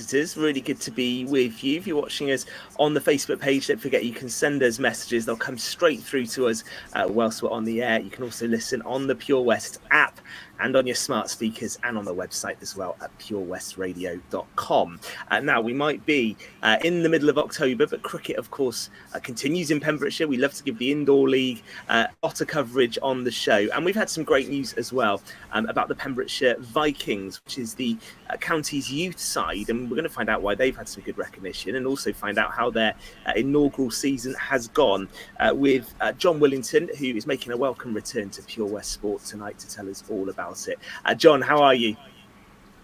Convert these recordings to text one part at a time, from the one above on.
visitors. Really good to be with you. If you're watching us on the Facebook page, don't forget you can send us messages. They'll come straight through to us whilst we're on the air. You can also listen on the Pure West app and on your smart speakers and on the website as well at purewestradio.com. Now, we might be in the middle of October, but cricket, of course, continues in Pembrokeshire. We love to give the Indoor League a lot of coverage on the show. And we've had some great news as well about the Pembrokeshire Vikings, which is the county's youth side. And we're going to find out why they've had some good recognition and also find out how their inaugural season has gone with Jon Willington, who is making a welcome return to Pure West Sport tonight to tell us all about it. Jon, how are you?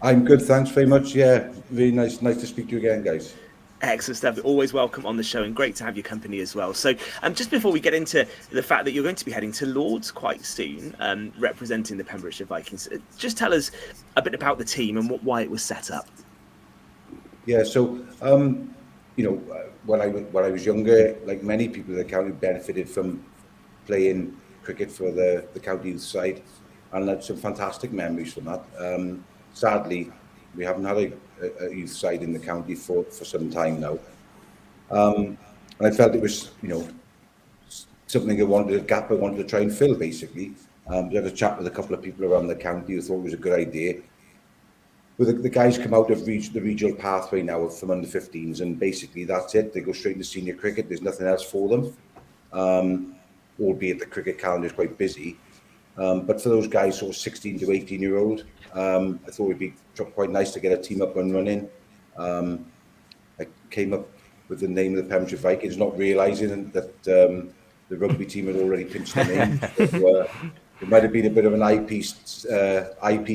I'm good, thanks very much. Yeah, really nice to speak to you again, guys. Excellent stuff. Always welcome on the show and great to have your company as well. So just before we get into the fact that you're going to be heading to Lords quite soon, representing the Pembrokeshire Vikings, just tell us a bit about the team and why it was set up. Yeah, so, when I was younger, like many people in the county, benefited from playing cricket for the county youth side, and had some fantastic memories from that. Sadly, we haven't had a youth side in the county for some time now. And I felt it was, something a gap I wanted to try and fill, basically. We had a chat with a couple of people around the county who thought it was a good idea. But the guys come out of the regional pathway now from under 15s, and basically that's it. They go straight into senior cricket. There's nothing else for them, albeit the cricket calendar is quite busy. But for those guys, sort of 16 to 18-year-old, I thought it'd be quite nice to get a team up and running. I came up with the name of the Pembrokeshire Vikings, not realising that the rugby team had already pinched the name. So, it might have been a bit of an IP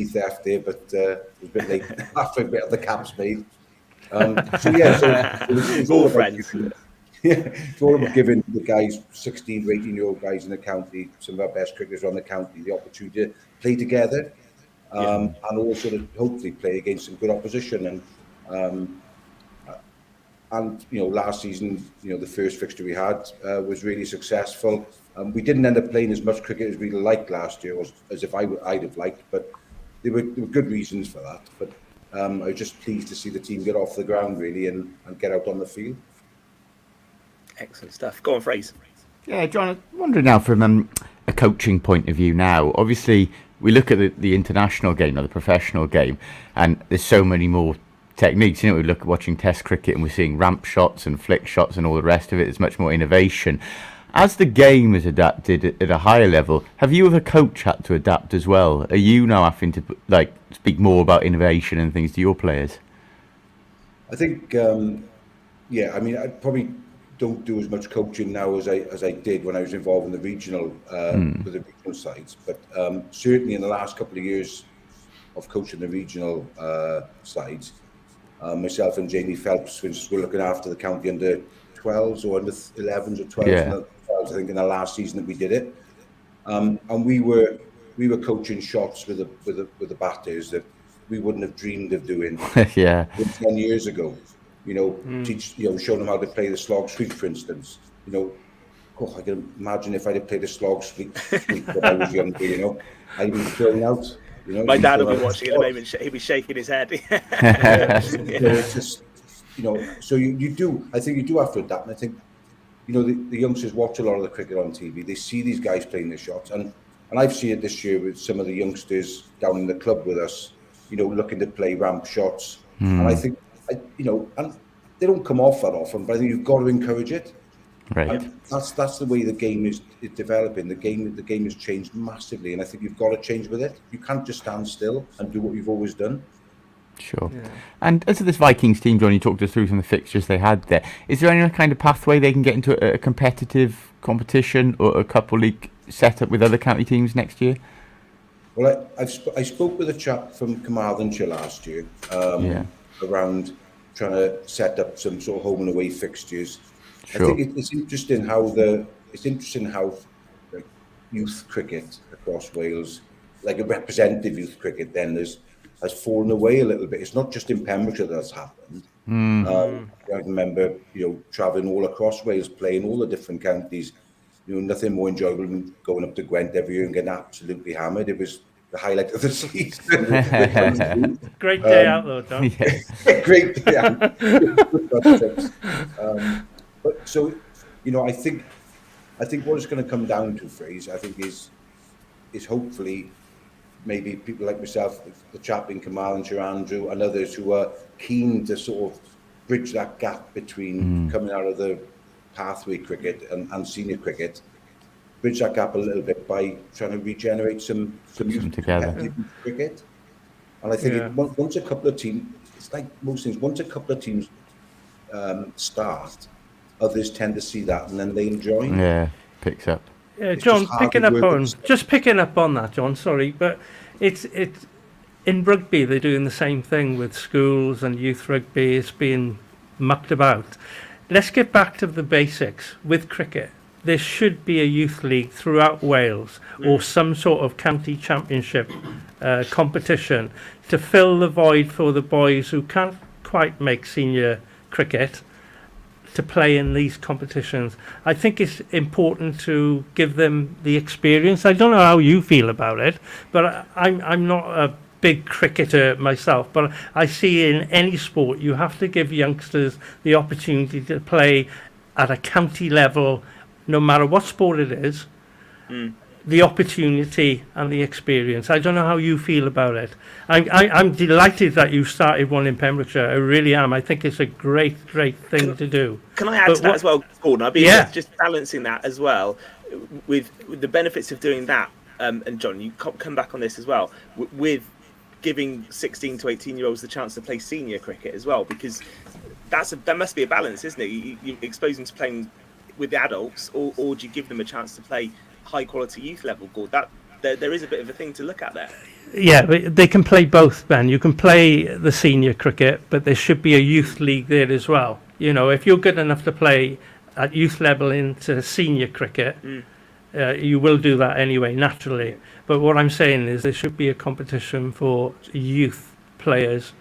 theft there, but it was a bit late after a bit of the caps made. It's all friends. It's all about giving the guys, 16 to 18-year-old guys in the county, some of our best cricketers around the county, the opportunity to play together, and also to hopefully play against some good opposition. And last season, the first fixture we had was really successful. We didn't end up playing as much cricket as we'd liked last year, or as if I'd have liked, but there were good reasons for that. But I was just pleased to see the team get off the ground, really, and get out on the field. Excellent stuff. Go on, Fraser. Yeah, Jon, I'm wondering now from a coaching point of view now. Obviously, we look at the international game or the professional game, and there's so many more techniques. We look at watching Test cricket and we're seeing ramp shots and flick shots and all the rest of it. There's much more innovation. As the game has adapted at a higher level, have you as a coach had to adapt as well? Are you now having to speak more about innovation and things to your players? I think, I probably don't do as much coaching now as I did when I was involved in the regional with the regional sides. But certainly in the last couple of years of coaching the regional sides, myself and Jamie Phelps were looking after the county under 12s or under 11s or 12s. Yeah. I think in the last season that we did it, and we were coaching shots with the batters that we wouldn't have dreamed of doing 10 years ago. Showing them how to play the slog sweep, for instance. I can imagine if I'd have played a slog sweep when I was younger. I'd be thrown out. My dad will be watching at the moment. He'll be shaking his head. It's just, so you do. I think you do have to adapt. And I think, the youngsters watch a lot of the cricket on TV. They see these guys playing the shots, and I've seen it this year with some of the youngsters down in the club with us. Looking to play ramp shots, and I think, and they don't come off that often. But I think you've got to encourage it. Right. And that's the way the game is developing. The game has changed massively, and I think you've got to change with it. You can't just stand still and do what you've always done. Sure. Yeah. And as to this Vikings team, Jon, you talked us through some of the fixtures they had there. Is there any kind of pathway they can get into a competitive competition or a couple league setup with other county teams next year? Well, I spoke with a chap from Carmarthenshire last year around trying to set up some sort of home and away fixtures. Sure. I think it's interesting how youth cricket across Wales, like a representative youth cricket, then has fallen away a little bit. It's not just in Pembrokeshire that's happened. I remember, travelling all across Wales, playing all the different counties. Nothing more enjoyable than going up to Gwent every year and getting absolutely hammered. It was the highlight of the season. Great day out though, John. Yeah. Great day out. Good tips. But so, I think what it's going to come down to, Fraser, I think is hopefully maybe people like myself, the chap in Kamal and Sir Andrew, and others who are keen to sort of bridge that gap between coming out of the pathway cricket and senior cricket, bridge that gap a little bit by trying to regenerate some together cricket. And I think once a couple of teams, it's like most things, once a couple of teams start, others tend to see that and then they enjoy. Yeah, picks up. Yeah, John, picking up on that, John. Sorry, but it's in rugby they're doing the same thing with schools and youth rugby. It's being mucked about. Let's get back to the basics with cricket. There should be a youth league throughout Wales or some sort of county championship competition to fill the void for the boys who can't quite make senior cricket to play in these competitions. I think it's important to give them the experience. I don't know how you feel about it, but I'm not a big cricketer myself, but I see in any sport you have to give youngsters the opportunity to play at a county level, no matter what sport it is, the opportunity and the experience. I don't know how you feel about it. I'm delighted that you started one in Pembrokeshire. I really am. I think it's a great thing to do. Can I add to that as well, Gordon? I'd be just balancing that as well with the benefits of doing that. And John, you come back on this as well, with giving 16 to 18-year-olds the chance to play senior cricket as well, because there must be a balance, isn't it? You expose them to playing with the adults, or do you give them a chance to play high quality youth level? That there is a bit of a thing to look at there. Yeah, they can play both, Ben. You can play the senior cricket, but there should be a youth league there as well. If you're good enough to play at youth level into senior cricket, you will do that anyway, naturally. But what I'm saying is there should be a competition for youth players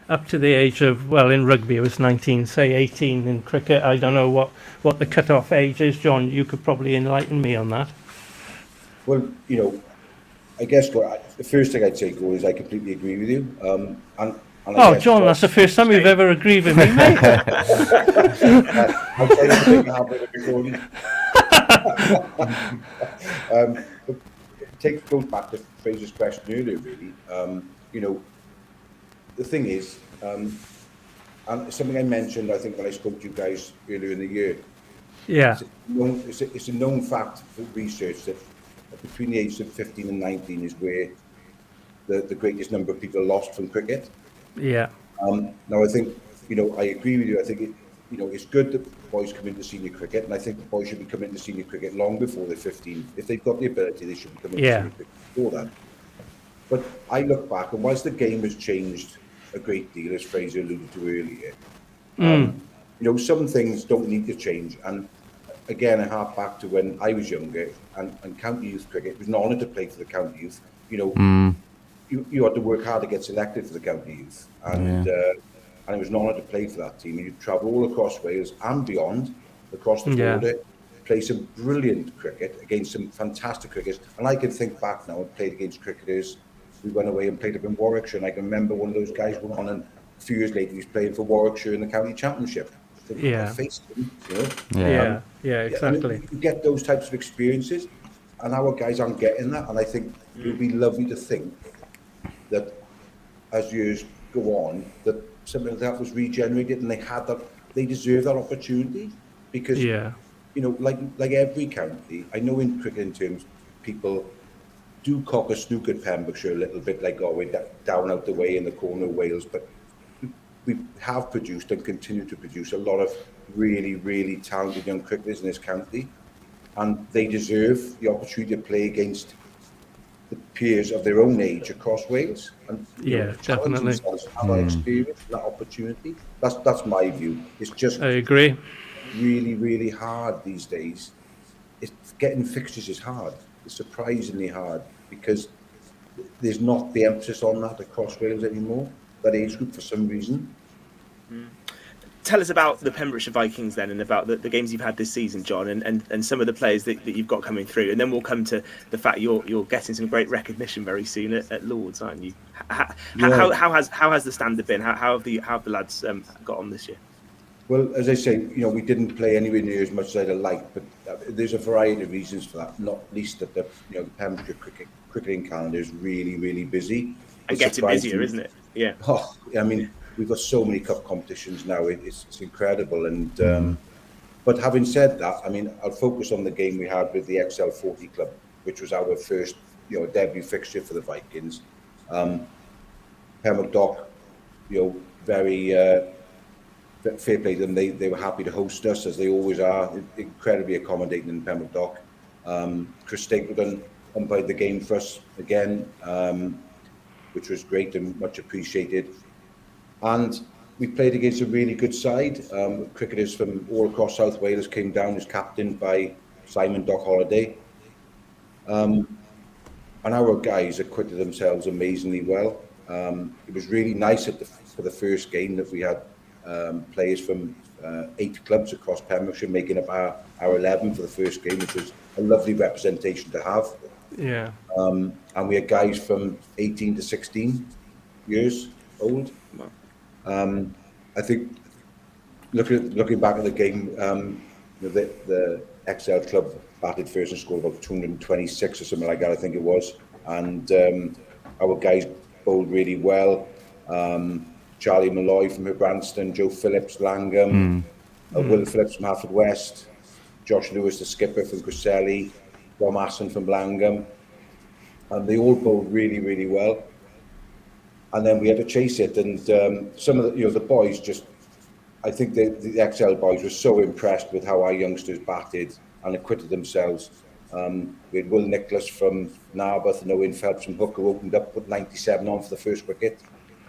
up to the age of, well, in rugby it was 19, say 18 in cricket. I don't know what the cut-off age is. John, you could probably enlighten me on that. Well, I guess the first thing I'd say, Gordon, is I completely agree with you. John, that's the first time you've ever agreed with me, mate. I'll tell you the thing happened with Gordon. Goes back to Fraser's question earlier, really. The thing is, and something I mentioned, I think, when I spoke to you guys earlier in the year. Yeah. It's a known fact for research that between the ages of 15 and 19 is where the greatest number of people are lost from cricket. Yeah. Now, I think, I agree with you. I think, it's good that boys come into senior cricket, and I think the boys should be coming into senior cricket long before they're 15. If they've got the ability, they should be coming into senior cricket before that. But I look back, and whilst the game has changed a great deal, as Fraser alluded to earlier, some things don't need to change. And again, I hark back to when I was younger, and county youth cricket, it was an honour to play for the county youth. You had to work hard to get selected for the county youth, and it was an honour to play for that team. And you'd travel all across Wales and beyond, across the border, play some brilliant cricket against some fantastic cricketers. And I can think back now and played against cricketers. We went away and played up in Warwickshire, and I can remember one of those guys went on, and a few years later he was playing for Warwickshire in the county championship. Exactly. You get those types of experiences, and our guys aren't getting that. And I think it would be lovely to think that as years go on, that something like that was regenerated, and they deserve that opportunity, because like every county, I know in cricket in terms, people do cock a snook at Pembrokeshire a little bit, like, we're down out the way in the corner of Wales, but we have produced and continue to produce a lot of really, really talented young cricketers in this county, and they deserve the opportunity to play against the peers of their own age across Wales, and definitely have that experience, that opportunity. That's my view. It's just, I agree, really, really hard these days. Getting fixtures is hard. It's surprisingly hard, because there's not the emphasis on that across Wales anymore, that age group, for some reason. tell us about the Pembrokeshire Vikings then, and about the games you've had this season, John, and some of the players that you've got coming through, and then we'll come to the fact you're getting some great recognition very soon at Lords, aren't you? How has the standard been? How have the lads got on this year? Well, as I say, we didn't play anywhere near as much as I'd have liked, but there's a variety of reasons for that. Not least that the Pembrokeshire cricketing calendar is really, really busy. And getting busier, isn't it? Yeah. Oh, I mean, we've got so many cup competitions now. It's incredible. And but having said that, I mean, I'll focus on the game we had with the XL40 club, which was our first, debut fixture for the Vikings. Pembroke Dock, very fair play to them. They were happy to host us, as they always are. Incredibly accommodating in Pembroke Dock. Chris Stapleton umpired the game for us again, which was great and much appreciated. And we played against a really good side. Cricketers from all across South Wales came down, as captained by Simon Doc Holliday. And our guys acquitted themselves amazingly well. It was really nice for the first game that we had players from 8 clubs across Pembrokeshire making up our 11 for the first game, which was a lovely representation to have. Yeah. And we had guys from 18 to 16 years old. I think looking back at the game, the XL club batted first and scored about 226 or something like that, I think it was. And our guys bowled really well. Charlie Malloy from Branston, Joe Phillips, Langham, Will Phillips from Haverfordwest, Josh Lewis, the skipper from Cresselly, Dom Asson from Langham. And they all bowled really, really well. And then we had to chase it. And some of the boys I think the XL boys were so impressed with how our youngsters batted and acquitted themselves. We had Will Nicholas from Narberth and Owen Phelps from Hooker opened up, put 97 on for the first wicket.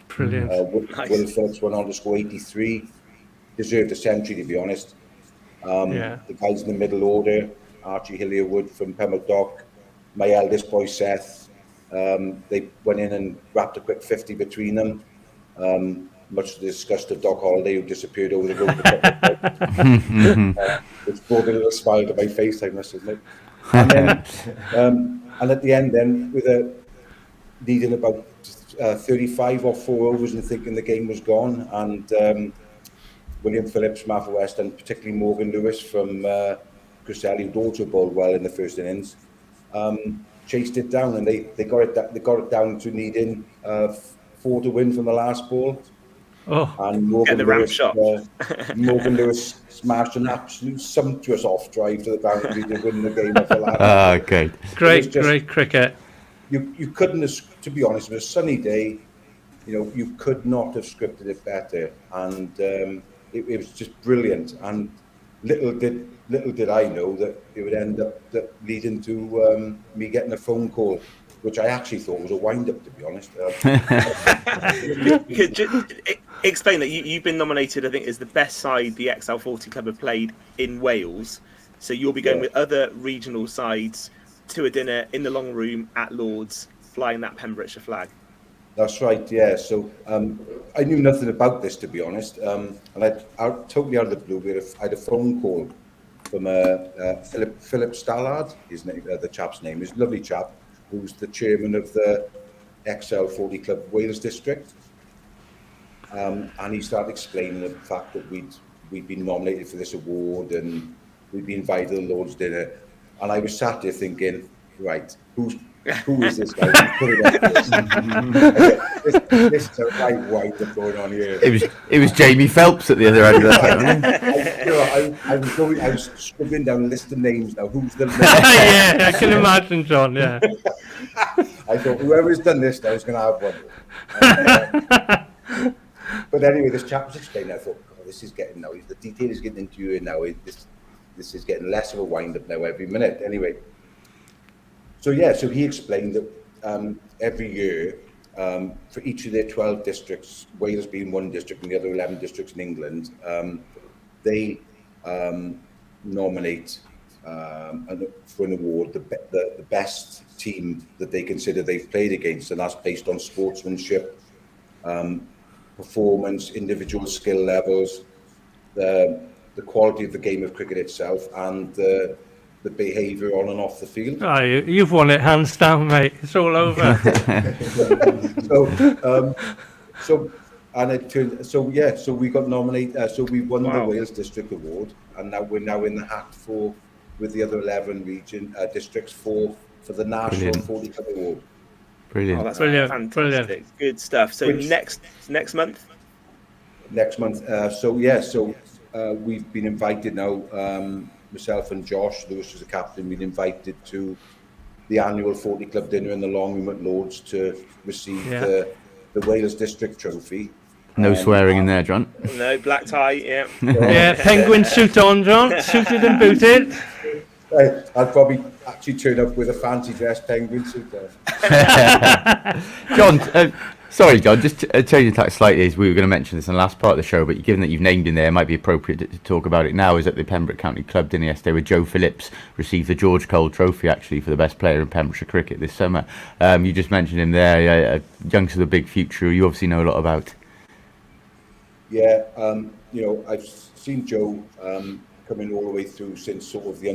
Brilliant. Will Phillips went on to score 83. Deserved a century, to be honest. The guys in the middle order, Archie Hillier-Wood from Pembroke Dock, my eldest boy Seth, they went in and wrapped a quick 50 between them. Much to the disgust of Doc Holliday, who disappeared over the road. Which brought a little smile to my face, I must admit. And then, and at the end, then with needing about 35 or 4 overs and thinking the game was gone, and William Phillips from Haverfordwest and particularly Morgan Lewis from Cresselly, who'd also bowled well in the first innings, chased it down, and they got it down to needing 4 to win from the last ball. And Morgan Lewis smashed an absolute sumptuous off drive to the boundary to win the game off the last. Great cricket. You couldn't have, to be honest, it was a sunny day. You could not have scripted it better, and it was just brilliant. And little did I know that it would end up leading to me getting a phone call, which I actually thought was a wind-up, to be honest. Explain that you've been nominated, I think, as the best side the XL40 club have played in Wales. So you'll be going with other regional sides to a dinner in the long room at Lords, flying that Pembrokeshire flag. That's right, yeah. So I knew nothing about this, to be honest. And I totally out of the blue, I had a phone call from Philip Stallard, his name, the chap's name, he's a lovely chap, who's the chairman of the XL40 Club Wales District. And he started explaining the fact that we'd been nominated for this award and we'd been invited to the Lord's dinner. And I was sat there thinking, right, who is this guy? This is a right wind up going on here. It was Jamie Phelps at the other end of that. I was scribbling down a list of names now. Who's the Yeah, I can imagine, John. Yeah. I thought whoever's done this now is going to have one. But anyway, this chap was explaining. I thought, oh, this is getting now. The detail is getting into you now. This is getting less of a wind up now every minute. Anyway. So he explained that every year, for each of their 12 districts, Wales being one district and the other 11 districts in England, they nominate for an award the best team that they consider they've played against, and that's based on sportsmanship, performance, individual skill levels, the quality of the game of cricket itself and the behaviour on and off the field. Oh, you've won it hands down, mate. It's all over. So we got nominated. So we won Wow. the Wales District Award, and now we're in the hat with the other 11 districts for the National Brilliant. 40 Club Award. Brilliant. Oh, that's Brilliant, fantastic. brilliant. Good stuff. So next month. Next month. We've been invited now. Myself and Josh Lewis, who's the captain, been invited to the annual 40 Club dinner in the Long Room at Lords to receive the Wales District Trophy. No swearing in there, John. No, black tie. Yeah. Yeah, penguin suit on, John. Suited and booted. I'd probably actually turn up with a fancy dress penguin suit on. John, sorry, John, just changing tack slightly, as we were going to mention this in the last part of the show, but given that you've named him there, it might be appropriate to talk about it now. Is at the Pembroke County Club dinner yesterday where Joe Phillips received the George Cole Trophy, actually, for the best player in Pembrokeshire cricket this summer. You just mentioned him there, a youngster with a big future, who you obviously know a lot about. Yeah, I've seen Joe coming all the way through since sort of the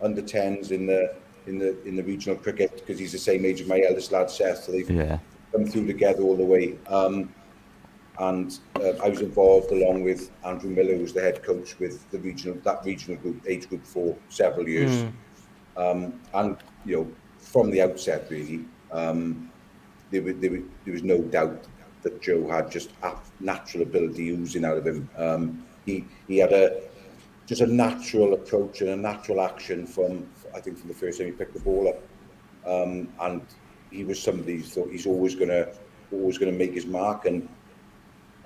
under 10s in the regional cricket, because he's the same age as my eldest lad Seth, so they've come through together all the way. And I was involved along with Andrew Miller, who's the head coach with the regional group, age group, for several years. And from the outset, really, there was no doubt that Joe had just a natural ability oozing out of him. He had just a natural approach and a natural action from the first time he picked the ball up. And he was somebody who thought he's always gonna make his mark. And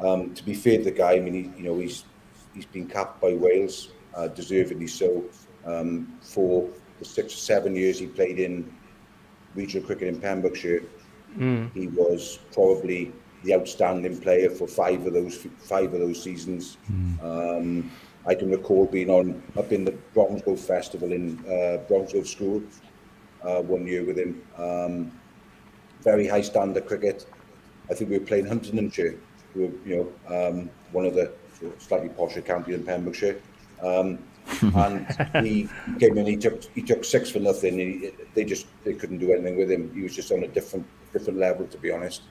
to be fair to the guy, I mean, he's been capped by Wales, deservedly so, for the 6 or 7 years he played in regional cricket in Pembrokeshire. He was probably the outstanding player for five of those seasons. I can recall being up in the Bromsgrove Festival in Bromsgrove School 1 year with him. Very high standard cricket. I think we were playing Huntingdonshire, who were, one of the slightly posher counties in Pembrokeshire. And he came in. He took 6 for nothing. They couldn't do anything with him. He was just on a different level, to be honest.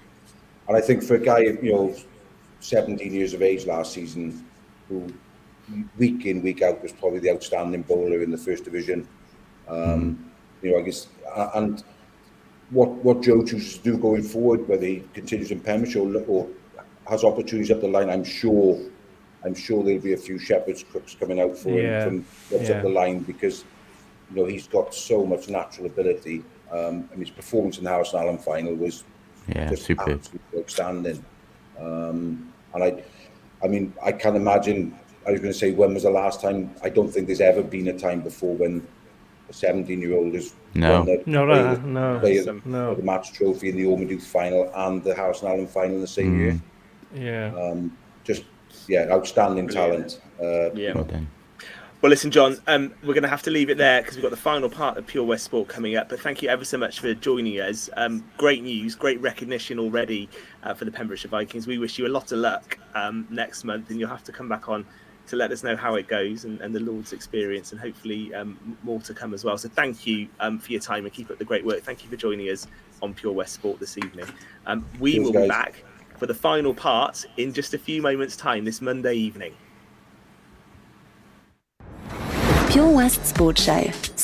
And I think for a guy, 17 years of age last season, who week in, week out was probably the outstanding bowler in the first division. I guess, and what Joe chooses to do going forward, whether he continues in Pembrokeshire or has opportunities up the line, I'm sure there'll be a few Shepherd's crooks coming out for him from up the line, because he's got so much natural ability. And his performance in the Harrison Allen final was just superb, absolutely outstanding. And I can't imagine. I was going to say, when was the last time? I don't think there's ever been a time before when a 17-year-old has won the match trophy in the Ormond Youth final and the Harrison Allen final in the same year. Outstanding talent. Well done. Well, listen, John, we're going to have to leave it there because we've got the final part of Pure West Sport coming up. But thank you ever so much for joining us. Great news, great recognition already for the Pembrokeshire Vikings. We wish you a lot of luck next month, and you'll have to come back on to let us know how it goes and the Lord's experience, and hopefully more to come as well. So thank you for your time, and keep up the great work. Thank you for joining us on Pure West Sport this evening. We will be back for the final part in just a few moments' time this Monday evening. Pure West Sports Show.